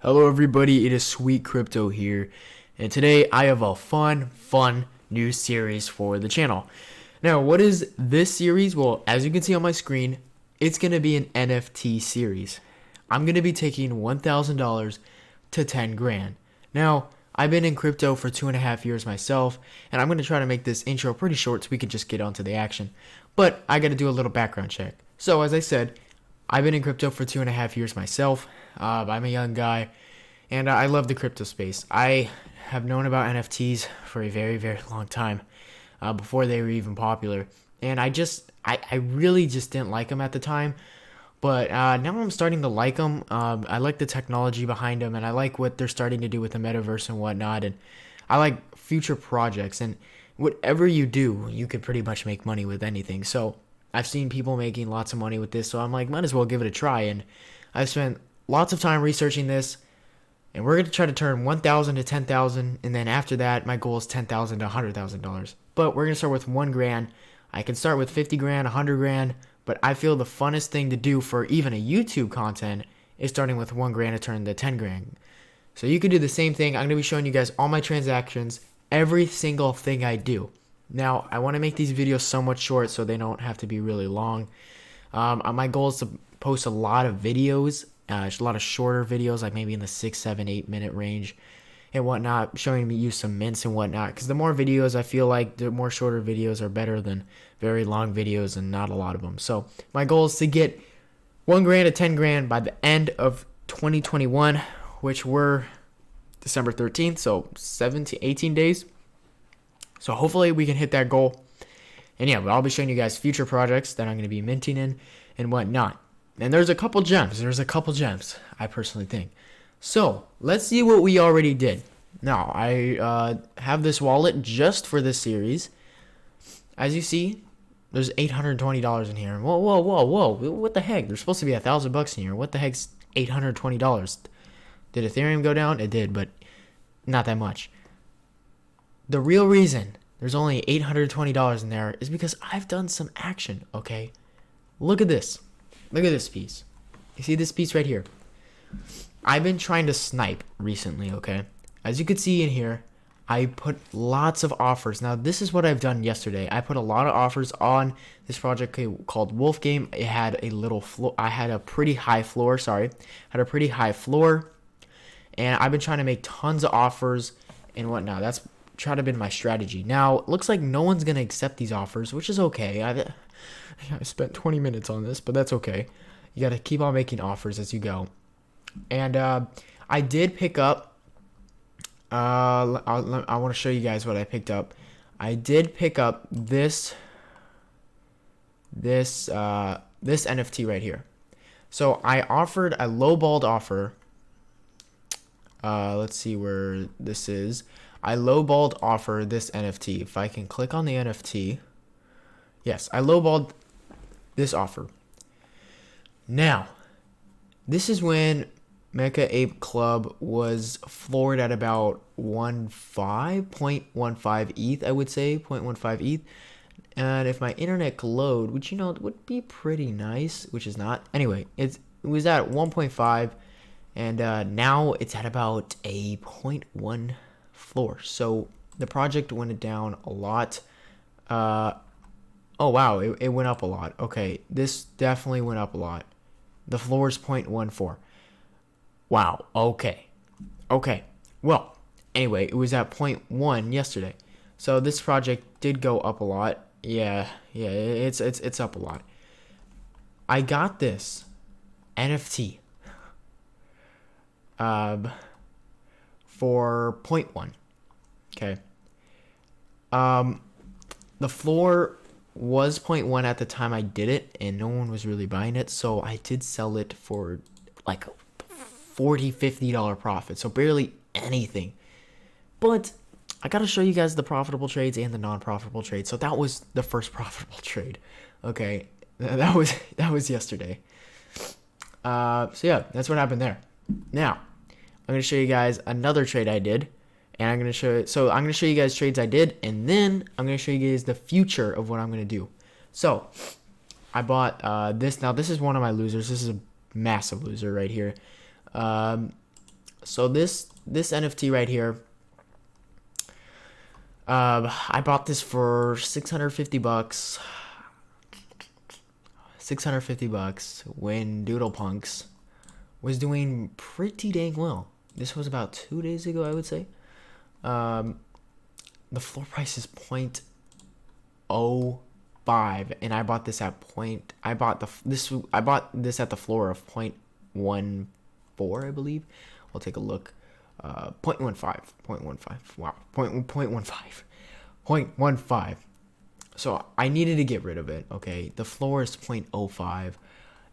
Hello everybody, it is Sweet Crypto here, and today I have a fun new series for the channel. Now, what is this series? Well, as you can see on my screen, it's going to be an NFT series. I'm going to be taking $1,000 to 10 grand. Now, I've been in crypto for 2.5 years myself, and I'm going to try to make this intro pretty short so we can just get on to the action. But I got to do a little background check. So, as I said, I've been in crypto for 2.5 years myself. I'm a young guy, and I love the crypto space. I have known about NFTs for a very long time, before they were even popular. And I really just didn't like them at the time. But now I'm starting to like them. I like the technology behind them, and I like what they're starting to do with the metaverse and whatnot. And I like future projects. And whatever you do, you could pretty much make money with anything. So I've seen people making lots of money with this, so I'm like, might as well give it a try. And I've spent lots of time researching this, and we're going to try to turn 1,000 to 10,000, and then after that, my goal is 10,000 to $100,000. But we're going to start with 1 grand. I can start with 50 grand, 100 grand, but I feel the funnest thing to do for even a YouTube content is starting with 1 grand to turn to 10 grand. So you can do the same thing. I'm going to be showing you guys all my transactions, every single thing I do. Now, I want to make these videos somewhat short so they don't have to be really long. My goal is to post a lot of videos, a lot of shorter videos, like maybe in the 6, 7, 8 minute range and whatnot, showing me use some mints and whatnot. Because the more videos, I feel like the more shorter videos are better than very long videos and not a lot of them. So my goal is to get 1 grand to 10 grand by the end of 2021, which were December 13th, so 18 days. So hopefully we can hit that goal. And yeah, I'll be showing you guys future projects that I'm going to be minting in and whatnot. And there's a couple gems. I personally think. So let's see what we already did. Now, I have this wallet just for this series. As you see, there's $820 in here. Whoa. What the heck? There's supposed to be $1,000 in here. What the heck's $820? Did Ethereum go down? It did, but not that much. The real reason there's only $820 in there is because I've done some action, okay? Look at this. Look at this piece. You see this piece right here? I've been trying to snipe recently, okay? As you can see in here, I put lots of offers. Now, this is what I've done yesterday. I put a lot of offers on this project called Wolf Game. It had a little floor. I had a pretty high floor, and I've been trying to make tons of offers and whatnot. That's try to been my strategy. Now, it looks like no one's going to accept these offers, which is okay. I spent 20 minutes on this, but that's okay. You got to keep on making offers as you go. And I did pick up, I want to show you guys what I picked up. I did pick up this NFT right here. So I lowballed offer. Let's see where this is. I lowballed offer this NFT. If I can click on the NFT. Yes, I lowballed this offer. Now, this is when Mecha Ape Club was floored at about 0.15 ETH, I would say, 0.15 ETH. And if my internet could load, which it would be pretty nice, which is not. Anyway, it was at 1.5, and now it's at about a 0.1 floor. So the project went down a lot. Oh wow, it went up a lot. Okay, this definitely went up a lot. The floor is 0.14. Wow, okay. Well, anyway, it was at 0.1 yesterday. So this project did go up a lot. Yeah, it's up a lot. I got this NFT for 0.1. Okay. The floor was 0.1 at the time I did it, and no one was really buying it, so I did sell it for like $40-$50 profit, so barely anything. But I gotta show you guys the profitable trades and the non-profitable trades. So that was the first profitable trade. Okay, that was yesterday. So yeah, that's what happened there. Now I'm gonna show you guys another trade I did. And I'm going to show you guys trades I did, and then I'm going to show you guys the future of what I'm going to do. So I bought this. Now, this is one of my losers. This is a massive loser right here. So this NFT right here, I bought this for $650. $650 when Doodlepunks was doing pretty dang well. This was about 2 days ago, I would say. The floor price is 0.05, and I bought this at I bought this at the floor of 0.14, I believe. We'll take a look. 0.15. Wow, 0.15. So I needed to get rid of it. Okay, the floor is 0.05,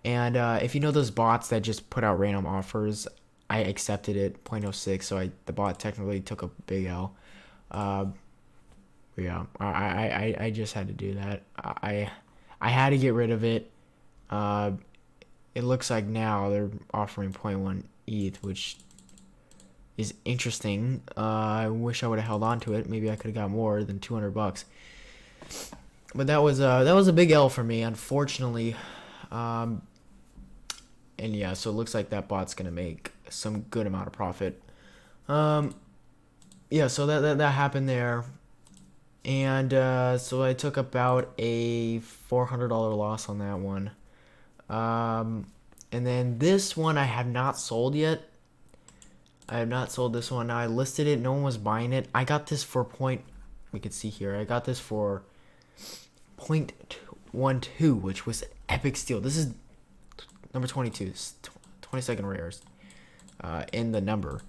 and if you know those bots that just put out random offers, I accepted it 0.06. So the bot technically took a big L. Yeah, I just had to do that. I had to get rid of it. It looks like now they're offering 0.1 ETH, which is interesting. I wish I would have held on to it. Maybe I could have got more than $200. But that was a big L for me, unfortunately. And yeah, so it looks like that bot's gonna make some good amount of profit. Yeah, so that happened there. And so I took about a $400 loss on that one. And then this one I have not sold yet. I have not sold this one. Now I listed it. No one was buying it. I got this for we can see here. I got this for 0.12, which was an epic steal. This is number 22. 22nd rarest in the number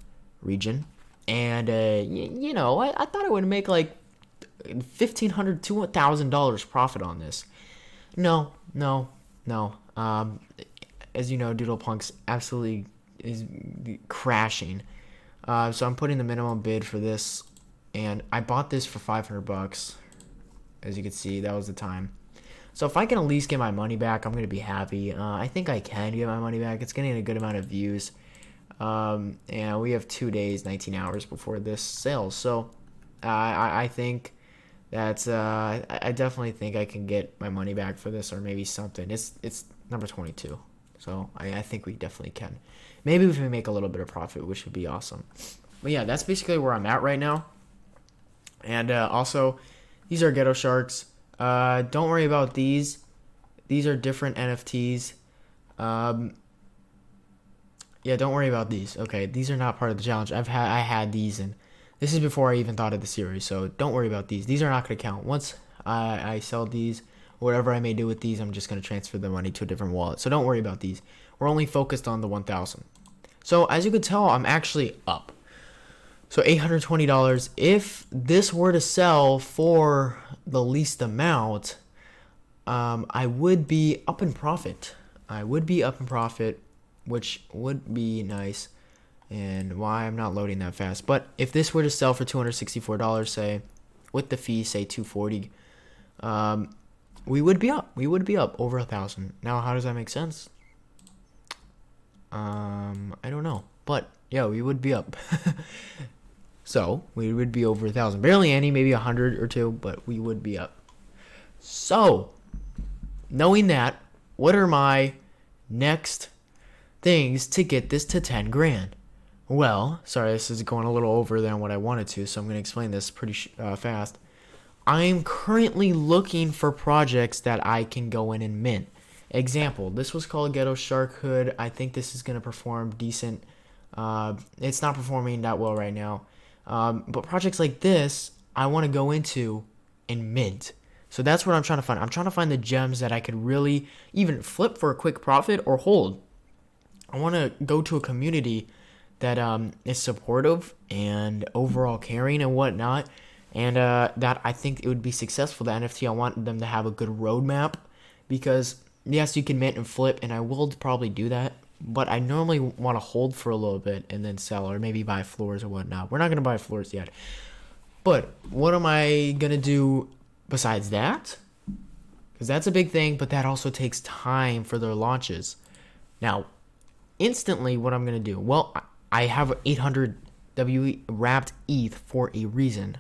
region. And, you know, I thought I would make like $1,500 to $1,000 profit on this. No. As you know, Doodlepunks absolutely is crashing. So I'm putting the minimum bid for this, and I bought this for $500. As you can see, that was the time. So if I can at least get my money back, I'm gonna be happy. I think I can get my money back. It's getting a good amount of views. And we have 2 days, 19 hours before this sells. So I think that's I definitely think I can get my money back for this, or maybe something. It's number 22. So I think we definitely can. Maybe we can make a little bit of profit, which would be awesome. But yeah, that's basically where I'm at right now. And also, these are Ghetto Sharks. Don't worry about these. These are different NFTs. Yeah, don't worry about these. Okay, these are not part of the challenge. I had these, and this is before I even thought of the series. So don't worry about these. These are not going to count. Once I sell these, whatever I may do with these, I'm just going to transfer the money to a different wallet. So don't worry about these. We're only focused on the 1,000. So as you can tell, I'm actually up. So $820. If this were to sell for the least amount, I would be up in profit. Which would be nice. And why I'm not loading that fast. But if this were to sell for $264, say, with the fee, say $240, we would be up. We would be up over 1,000. Now, how does that make sense? I don't know. But yeah, we would be up. So we would be over 1,000. Barely any, maybe 100 or 2, but we would be up. So, knowing that, what are my next things to get this to 10 grand? Well, sorry, this is going a little over than what I wanted to, so I'm going to explain this pretty fast. I'm currently looking for projects that I can go in and mint. Example, this was called Ghetto Shark Hood. I think this is going to perform decent. It's not performing that well right now. But projects like this, I want to go into and mint. So that's what I'm trying to find. I'm trying to find the gems that I could really either flip for a quick profit or hold. I want to go to a community that is supportive and overall caring and whatnot, and that I think it would be successful. The NFT, I want them to have a good roadmap, because yes, you can mint and flip, and I will probably do that, but I normally want to hold for a little bit and then sell, or maybe buy floors or whatnot. We're not going to buy floors yet, but what am I going to do besides that? Because that's a big thing, but that also takes time for their launches. Now, instantly, what I'm going to do, well, I have 800 WE wrapped ETH for a reason,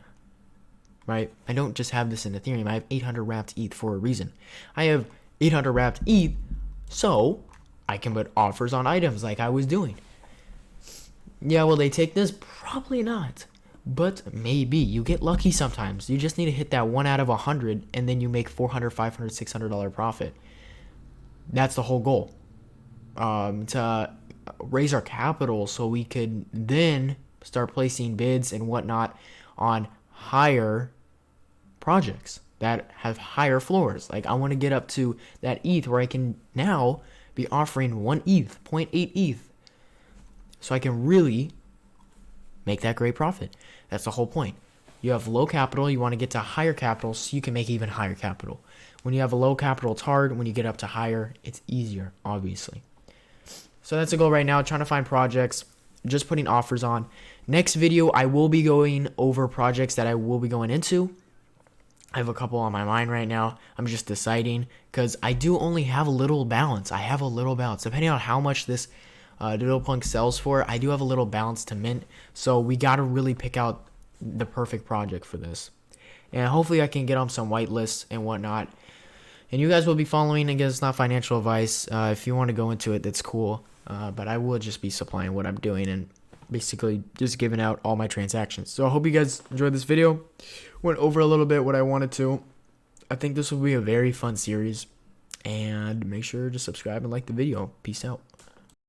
right? I don't just have this in Ethereum. I have 800 wrapped ETH for a reason. I have 800 wrapped ETH, so I can put offers on items like I was doing. Yeah, will they take this? Probably not. But maybe. You get lucky sometimes. You just need to hit that 1 out of 100 and then you make 400, 500, $600 profit. That's the whole goal. To raise our capital so we could then start placing bids and whatnot on higher projects that have higher floors. Like I want to get up to that ETH where I can now be offering 1 ETH, zero point 0.8 ETH. So I can really make that great profit. That's the whole point. You have low capital, you want to get to higher capital so you can make even higher capital. When you have a low capital, it's hard. When you get up to higher, it's easier, obviously. So that's the goal right now, trying to find projects, just putting offers on. Next video, I will be going over projects that I will be going into. I have a couple on my mind right now. I'm just deciding because I do only have a little balance. I have a little balance. Depending on how much this DoodlePunk sells for, I do have a little balance to mint. So we got to really pick out the perfect project for this. And hopefully I can get on some whitelists and whatnot. And you guys will be following. Again, it's not financial advice. If you want to go into it, that's cool. But I will just be supplying what I'm doing and basically just giving out all my transactions. So I hope you guys enjoyed this video. Went over a little bit what I wanted to. I think this will be a very fun series. And make sure to subscribe and like the video. Peace out.